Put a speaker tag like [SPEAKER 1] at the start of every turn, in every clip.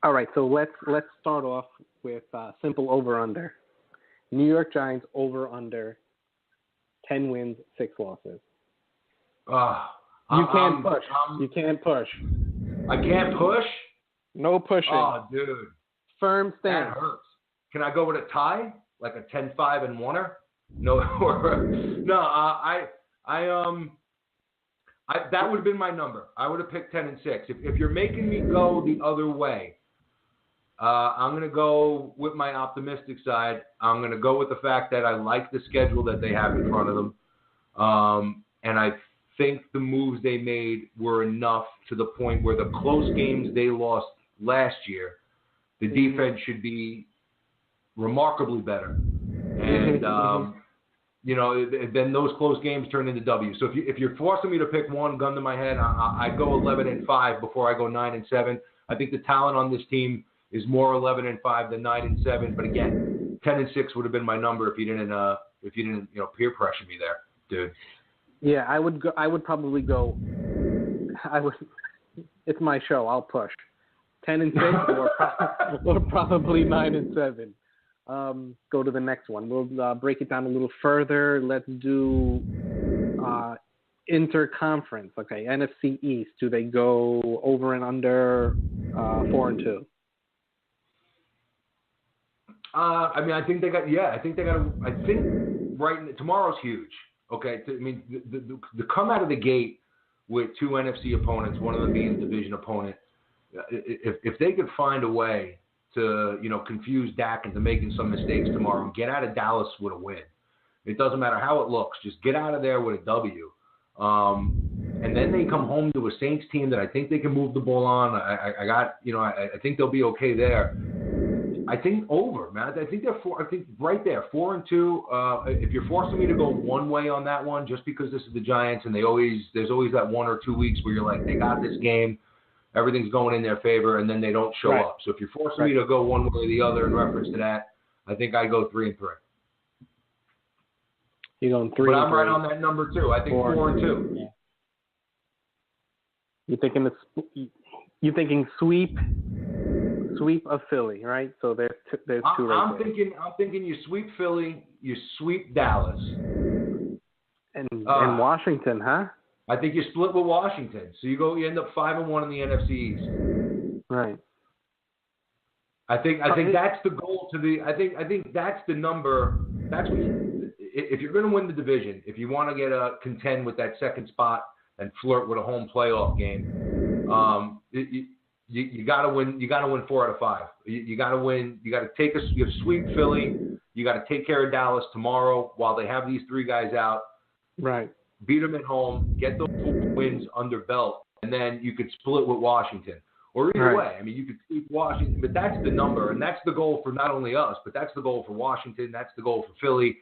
[SPEAKER 1] All right, so let's start off with simple over/under. New York Giants over/under 10 wins, 6 losses. You can't push. You can't push.
[SPEAKER 2] I can't push?
[SPEAKER 1] No pushing.
[SPEAKER 2] Oh, dude.
[SPEAKER 1] Firm stance.
[SPEAKER 2] That hurts. Can I go with a tie? Like a 10-5 and 1-er? No. That would have been my number. I would have picked 10 and 6. If you're making me go the other way, I'm going to go with my optimistic side. I'm going to go with the fact that I like the schedule that they have in front of them. And I think the moves they made were enough to the point where the close games they lost last year, the defense should be remarkably better. And, then those close games turn into W. So if you're forcing me to pick one, gun to my head, I'd go 11-5 before I go 9-7. I think the talent on this team is more 11-5 than 9-7. But again, 10-6 would have been my number if you didn't peer pressure me there, dude.
[SPEAKER 1] Yeah, I would go. I would probably go. It's my show. I'll push 10-6 or probably 9-7. Go to the next one. We'll break it down a little further. Let's do interconference. Okay, NFC East. Do they go over and under 4-2?
[SPEAKER 2] I think they got. Yeah, I think they got. I think tomorrow's huge. Okay, the come out of the gate with 2 NFC opponents, one of them being a division opponent. If they could find a way to confuse Dak into making some mistakes tomorrow and get out of Dallas with a win, it doesn't matter how it looks. Just get out of there with a W. And then they come home to a Saints team that I think they can move the ball on. I think they'll be okay there. I think over, man. I think they're right there, 4-2. If you're forcing me to go one way on that one, just because this is the Giants and there's always that 1 or 2 weeks where you're like, they got this game, everything's going in their favor, and then they don't show up. So if you're forcing me to go one way or the other in reference to that, I think I go 3-3.
[SPEAKER 1] You're going 3-3.
[SPEAKER 2] But I'm right on that number too. I think 4-2.
[SPEAKER 1] Yeah. You're thinking sweep of Philly, right? So there's 2 right
[SPEAKER 2] I'm thinking you sweep Philly, you sweep Dallas,
[SPEAKER 1] and Washington, huh?
[SPEAKER 2] I think you split with Washington, so you end up 5-1 in the NFC East.
[SPEAKER 1] Right.
[SPEAKER 2] I think that's the goal I think that's the number. That's what if you're going to win the division, if you want to get a contend with that second spot and flirt with a home playoff game, you got to win. You got to win 4 out of 5. You got to win. You got to take us. You have to sweep Philly. You got to take care of Dallas tomorrow while they have these 3 guys out.
[SPEAKER 1] Right.
[SPEAKER 2] Beat them at home. Get those 4 wins under belt, and then you could split with Washington. Or either way, you could sweep Washington, but that's the number, and that's the goal for not only us, but that's the goal for Washington. That's the goal for Philly.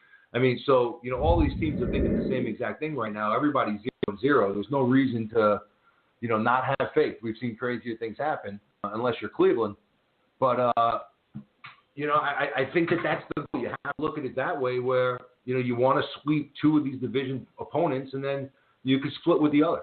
[SPEAKER 2] So all these teams are thinking the same exact thing right now. Everybody's 0-0. There's no reason to not have faith. We've seen crazier things happen, unless you're Cleveland. But, I think that's the goal. You have to look at it that way where, you want to sweep 2 of these division opponents and then you could split with the other.